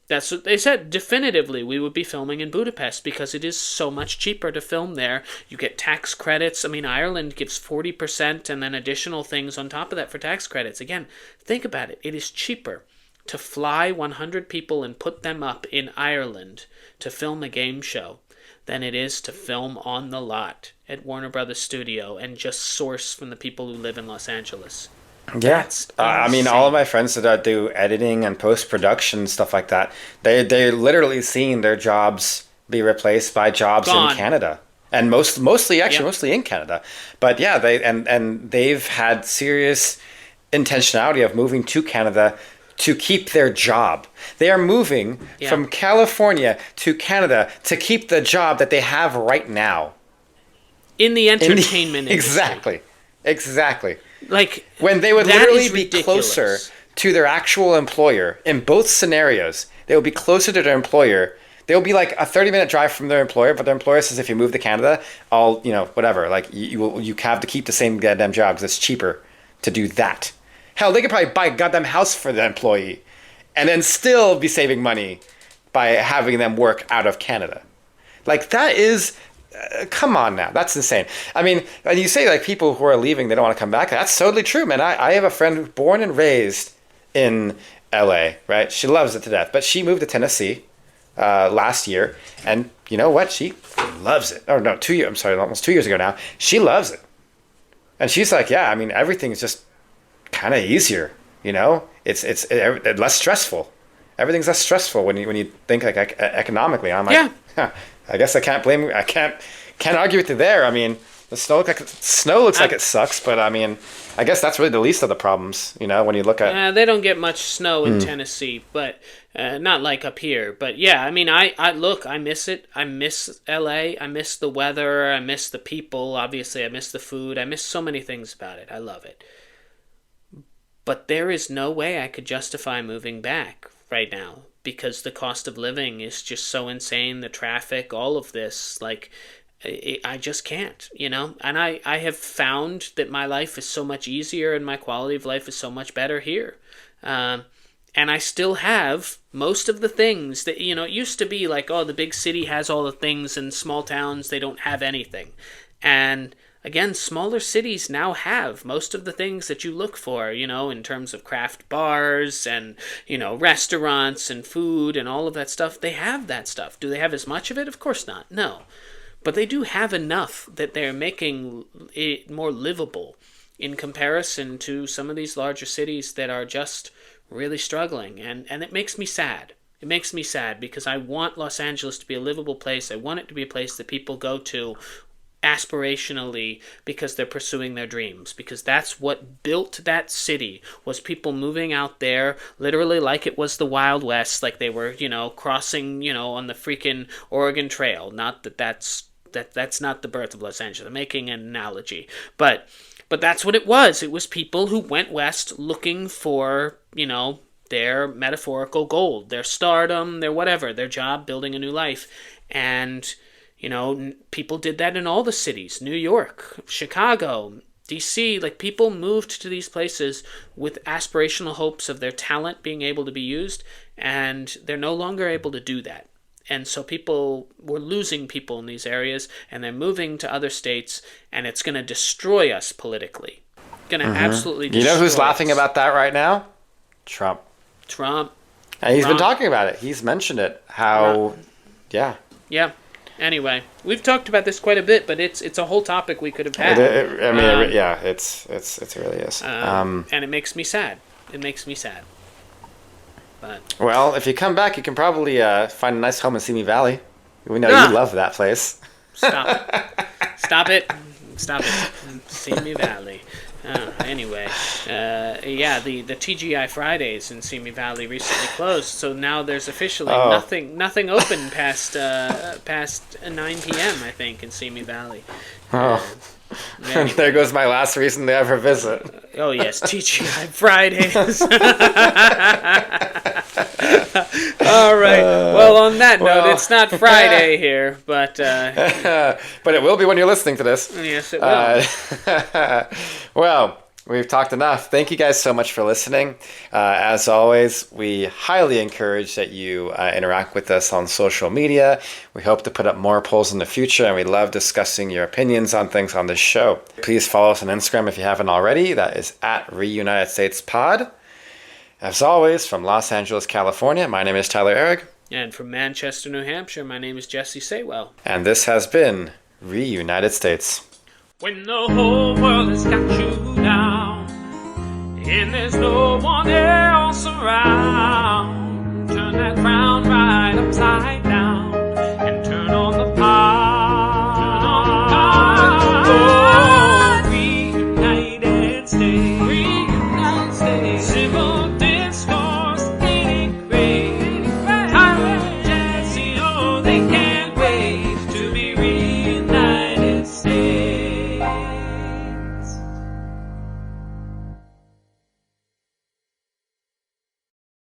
That's what they said. Definitively, we would be filming in Budapest because it is so much cheaper to film there. You get tax credits. I mean, Ireland gives 40% and then additional things on top of that for tax credits. Again, think about it. It is cheaper to fly 100 people and put them up in Ireland to film a game show than it is to film on the lot at Warner Brothers Studio and just source from the people who live in Los Angeles. Yeah. That's I mean, all of insane. my friends that do editing and post-production stuff like that, they're literally seeing their jobs be replaced by jobs in Gone. Canada. And mostly actually Yep. mostly in Canada. But yeah, and they've had serious intentionality of moving to Canada to keep their job. They are moving Yeah. from California to Canada to keep the job that they have right now. In the In the, entertainment industry. exactly. Exactly. Like, When they would that literally is be closer ridiculous. to their actual employer in both scenarios. They will be closer to their employer. They'll be like a 30-minute drive from their employer, but their employer says if you move to Canada, I'll, whatever. Like you have to keep the same goddamn job because it's cheaper to do that. Hell, they could probably buy a goddamn house for the employee and then still be saving money by having them work out of Canada. Like that is come on now, that's insane. I mean, and you say like people who are leaving, they don't want to come back. That's totally true, man. I have a friend who's born and raised in LA, right? She loves it to death, but she moved to Tennessee last year, and you know what? She loves it. Oh no, 2 years. I'm sorry, almost 2 years ago now. She loves it, and she's like, yeah. I mean, everything's just kind of easier. It's less stressful. Everything's less stressful when you think like economically. I'm like, Yeah. huh, I guess I can't argue with you there. I mean, the snow looks like it sucks, but I mean, I guess that's really the least of the problems. When you look at They don't get much snow in Tennessee, but not like up here. But yeah, I mean, I look, I miss it. I miss LA. I miss the weather. I miss the people. Obviously, I miss the food. I miss so many things about it. I love it. But there is no way I could justify moving back right now because the cost of living is just so insane. The traffic, all of this, like, I just can't, And I have found that my life is so much easier and my quality of life is so much better here. And I still have most of the things that, it used to be like, oh, the big city has all the things and small towns, they don't have anything. And again, smaller cities now have most of the things that you look for, in terms of craft bars and, restaurants and food and all of that stuff. They have that stuff. Do they have as much of it? Of course not. No. But they do have enough that they're making it more livable in comparison to some of these larger cities that are just really struggling. And it makes me sad. It makes me sad because I want Los Angeles to be a livable place. I want it to be a place that people go to aspirationally because they're pursuing their dreams, because that's what built that city, was people moving out there literally like it was the Wild West, like they were crossing on the freaking Oregon Trail. Not that's not the birth of Los Angeles. I'm making an analogy, but that's what it was. It was people who went west looking for their metaphorical gold, their stardom, their whatever, their job, building a new life. And people did that in all the cities. New York, Chicago, DC, like people moved to these places with aspirational hopes of their talent being able to be used, and they're no longer able to do that. And so we're losing people in these areas, and they're moving to other states, and it's going to destroy us politically. Going to absolutely destroy us. You know who's laughing about that right now? Trump. Trump. And he's been talking about it. He's mentioned it. How, yeah. Yeah. Anyway, we've talked about this quite a bit, but it's a whole topic we could have had. Yeah, it really is. And it makes me sad. It makes me sad. But well, if you come back, you can probably find a nice home in Simi Valley. We know you love that place. Stop it. Stop it. Stop it. Simi Valley. Anyway, yeah, the TGI Fridays in Simi Valley recently closed, so now there's officially nothing open past 9 p.m. I think in Simi Valley. Anyway. There goes my last reason to ever visit. Oh yes, TGI Fridays. All right. Well, on that note, it's not Friday here, but but it will be when you're listening to this. Yes, it will. Well, we've talked enough. Thank you guys so much for listening. As always, we highly encourage that you interact with us on social media. We hope to put up more polls in the future, and we love discussing your opinions on things on this show. Please follow us on Instagram if you haven't already. That is at Reunited States Pod. As always, from Los Angeles, California, my name is Tyler Ehrig. And from Manchester, New Hampshire, my name is Jesse Saywell. And this has been Reunited States. When the whole world has got you down, and there's no one else around.